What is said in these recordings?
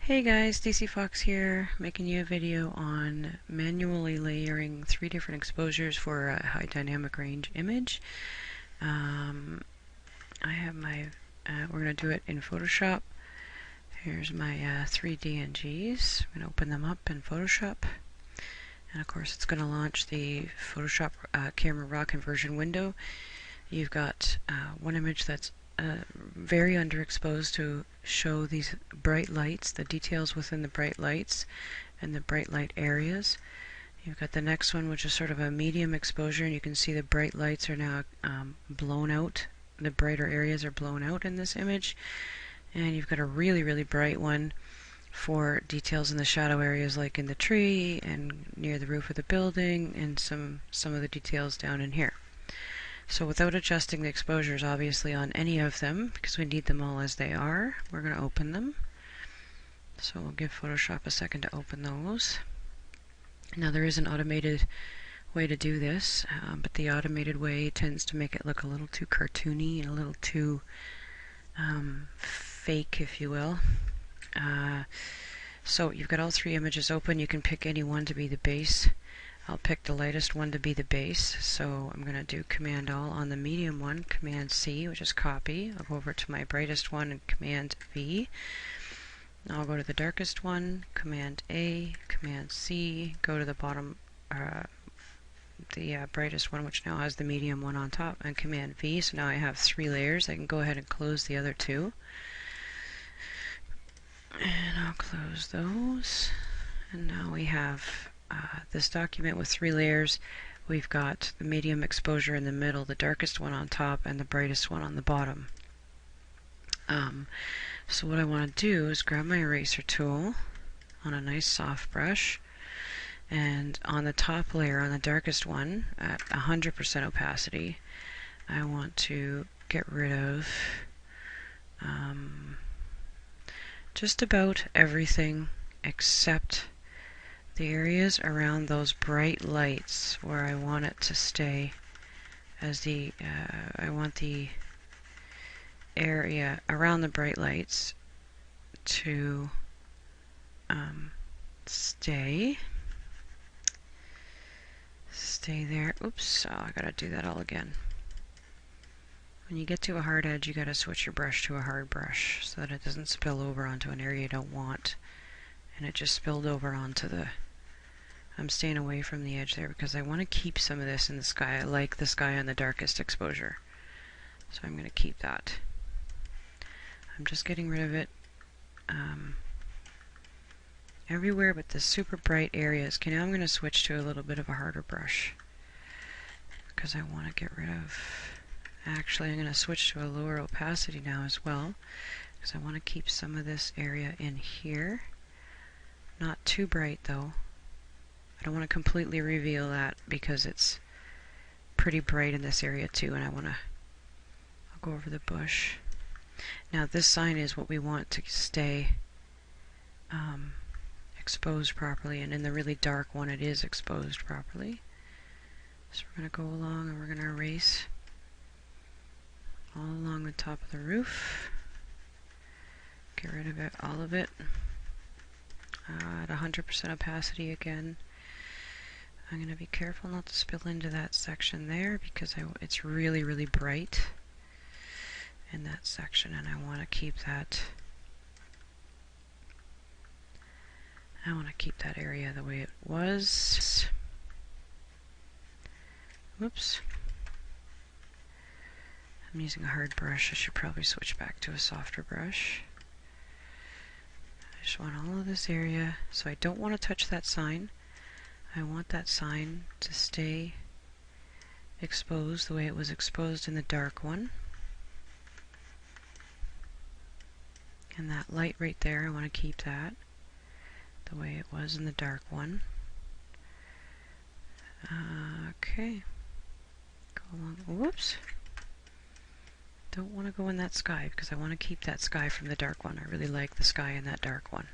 Hey guys, DC Fox here, making you a video on manually layering 3 different exposures for a high dynamic range image. I have my, we're going to do it in Photoshop. Here's my 3 DNGs. I'm going to open them up in Photoshop. And of course it's going to launch the Photoshop Camera Raw Conversion window. You've got one image that's very underexposed to show these bright lights, the details within the bright lights and the bright light areas. You've got the next one, which is sort of a medium exposure, and you can see the bright lights are now blown out. The brighter areas are blown out in this image. And you've got a really, really bright one for details in the shadow areas, like in the tree and near the roof of the building, and some of the details down in here. So without adjusting the exposures obviously on any of them, because we need them all as they are, we're going to open them. So we'll give Photoshop a second to open those. Now there is an automated way to do this, but the automated way tends to make it look a little too cartoony and a little too fake, if you will. So you've got all 3 images open. You can pick any one to be the base. I'll pick the lightest one to be the base, so I'm going to do Command All on the medium one, Command C, which is copy. I'll go over to my brightest one and Command V. Now I'll go to the darkest one, Command A, Command C, go to the bottom, the brightest one, which now has the medium one on top, and Command V. So now I have 3 layers. I can go ahead and close the other 2. And I'll close those. And now we have this document with 3 layers. We've got the medium exposure in the middle, the darkest one on top, and the brightest one on the bottom. So what I want to do is grab my eraser tool on a nice soft brush, and on the top layer, on the darkest one, at 100% opacity, I want to get rid of just about everything except the areas around those bright lights where I want it to stay as the, I want the area around the bright lights to stay there. Oops, oh, I gotta do that all again. When you get to a hard edge, you gotta switch your brush to a hard brush so that it doesn't spill over onto an area you don't want. And it just spilled over onto the, I'm staying away from the edge there because I want to keep some of this in the sky. I like the sky on the darkest exposure. So I'm going to keep that. I'm just getting rid of it everywhere but the super bright areas. Okay, now I'm going to switch to a little bit of a harder brush because I want to get rid of, actually I'm going to switch to a lower opacity now as well because I want to keep some of this area in here. Not too bright though. I don't want to completely reveal that because it's pretty bright in this area too, and I'll go over the bush. Now this sign is what we want to stay exposed properly, and in the really dark one it is exposed properly. So we're going to go along and we're going to erase all along the top of the roof. Get rid of it, all of it. At 100% opacity again. I'm going to be careful not to spill into that section there because it's really, really bright in that section, and I want to keep that. I want to keep that area the way it was. Whoops. I'm using a hard brush. I should probably switch back to a softer brush. I just want all of this area, so I don't want to touch that sign. I want that sign to stay exposed the way it was exposed in the dark one. And that light right there, I want to keep that the way it was in the dark one. Okay. Go along. Whoops. Don't want to go in that sky because I want to keep that sky from the dark one. I really like the sky in that dark one.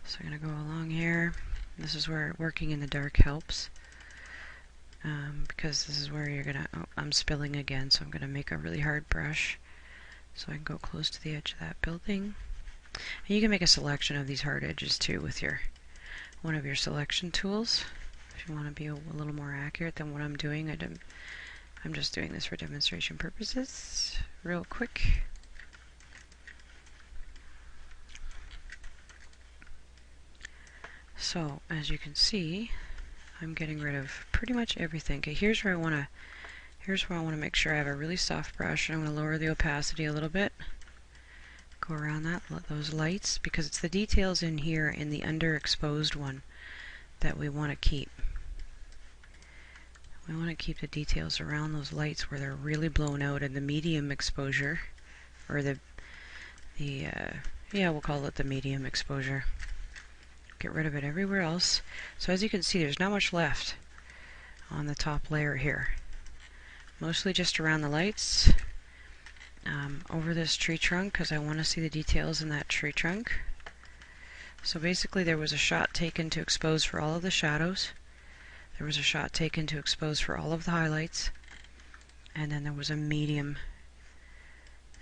So I'm going to go along here. This is where working in the dark helps. Because this is where you're going to, oh, I'm spilling again, so I'm going to make a really hard brush so I can go close to the edge of that building. And you can make a selection of these hard edges too with one of your selection tools if you want to be a little more accurate than what I'm doing. I'm just doing this for demonstration purposes real quick. So as you can see, I'm getting rid of pretty much everything. Okay, here's where I want to make sure I have a really soft brush. I'm going to lower the opacity a little bit. Go around those lights, because it's the details in here in the underexposed one that we want to keep. We want to keep the details around those lights where they're really blown out in the medium exposure, or yeah, we'll call it the medium exposure. Get rid of it everywhere else. So as you can see, there's not much left on the top layer here. Mostly just around the lights, over this tree trunk, because I want to see the details in that tree trunk. So basically there was a shot taken to expose for all of the shadows. There was a shot taken to expose for all of the highlights. And then there was a medium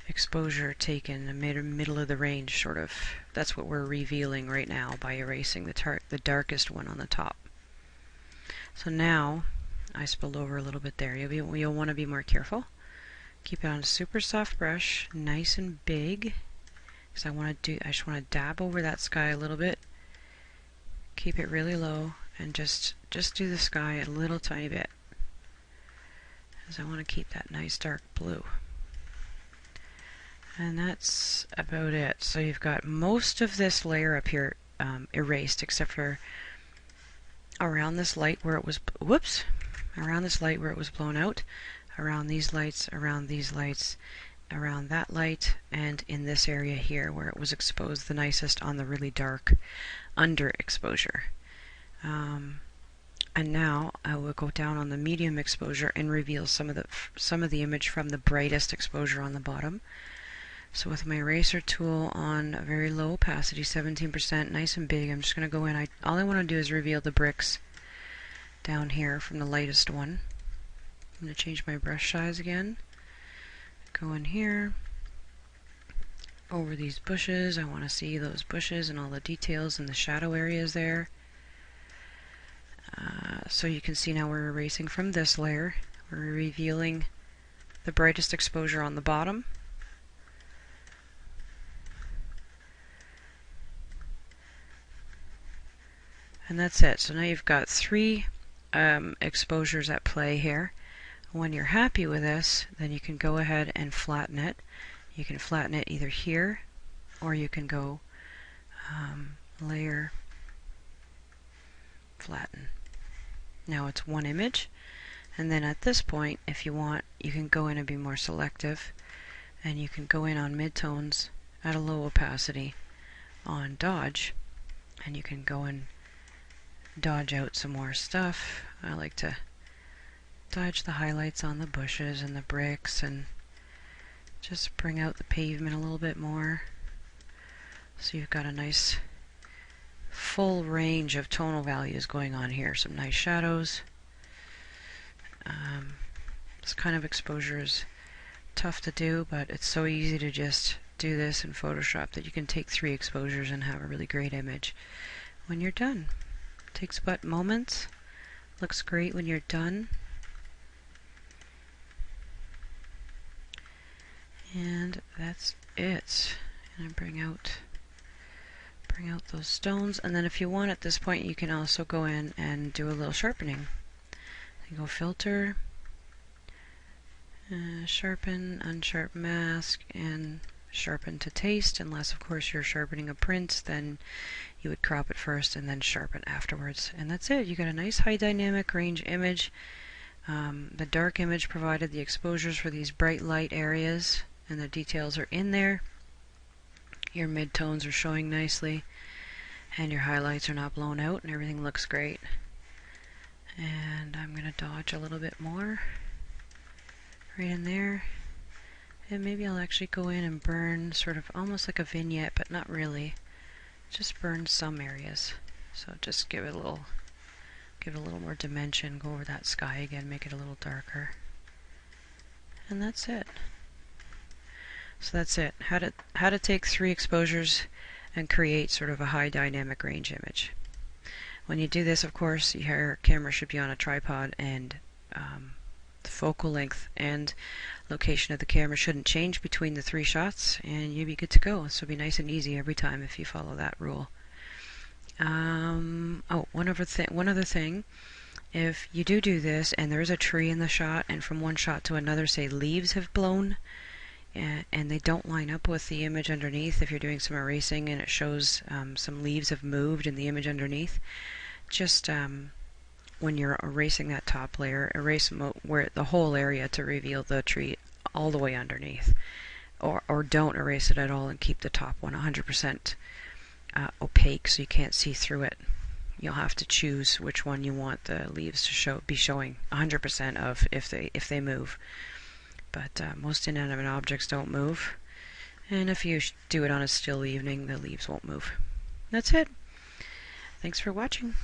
exposure taken, the middle of the range, sort of. That's what we're revealing right now by erasing the darkest one on the top. So now, I spilled over a little bit there. You'll want to be more careful. Keep it on a super soft brush, nice and big, because I just want to dab over that sky a little bit. Keep it really low, and just do the sky a little tiny bit, because I want to keep that nice dark blue. And that's about it. So you've got most of this layer up here erased, except for around this light where it was, around this light where it was blown out, around these lights, around these lights, around that light, and in this area here where it was exposed the nicest on the really dark underexposure. And now I will go down on the medium exposure and reveal some of the image from the brightest exposure on the bottom. So with my eraser tool on a very low opacity, 17%, nice and big, I'm just going to go in. All I want to do is reveal the bricks down here from the lightest one. I'm going to change my brush size again. Go in here, over these bushes. I want to see those bushes and all the details and the shadow areas there. So you can see now we're erasing from this layer. We're revealing the brightest exposure on the bottom. And that's it. So now you've got three exposures at play here. When you're happy with this, then you can go ahead and flatten it. You can flatten it either here, or you can go layer, flatten. Now it's one image, and then at this point, if you want, you can go in and be more selective, and you can go in on midtones at a low opacity on dodge, and you can go and dodge out some more stuff. I like to dodge the highlights on the bushes and the bricks and just bring out the pavement a little bit more. So you've got a nice full range of tonal values going on here. Some nice shadows. This kind of exposure is tough to do, but it's so easy to just do this in Photoshop that you can take 3 exposures and have a really great image when you're done. It takes but moments. Looks great when you're done. And that's it. And I bring out those stones, and then if you want at this point you can also go in and do a little sharpening. You go filter, sharpen, unsharp mask, and sharpen to taste, unless of course you're sharpening a print, then you would crop it first and then sharpen afterwards. And that's it. You got a nice high dynamic range image. The dark image provided the exposures for these bright light areas, and the details are in there. Your midtones are showing nicely, and your highlights are not blown out, and everything looks great. And I'm going to dodge a little bit more right in there, and maybe I'll actually go in and burn sort of almost like a vignette, but not really. Just burn some areas. So just give it a little more dimension. Go over that sky again, make it a little darker, and that's it. So that's it. How to take 3 exposures and create sort of a high dynamic range image. When you do this, of course, your camera should be on a tripod, and the focal length and location of the camera shouldn't change between the 3 shots, and you'll be good to go. So it'll be nice and easy every time if you follow that rule. Oh, one other thing. If you do this and there's a tree in the shot, and from one shot to another, say leaves have blown, and they don't line up with the image underneath, if you're doing some erasing and it shows some leaves have moved in the image underneath, just when you're erasing that top layer, erase where the whole area to reveal the tree all the way underneath, or don't erase it at all and keep the top one 100% opaque so you can't see through it. You'll have to choose which one you want the leaves to be showing 100% of if they move. But most inanimate objects don't move, and if you do it on a still evening, the leaves won't move. That's it. Thanks for watching.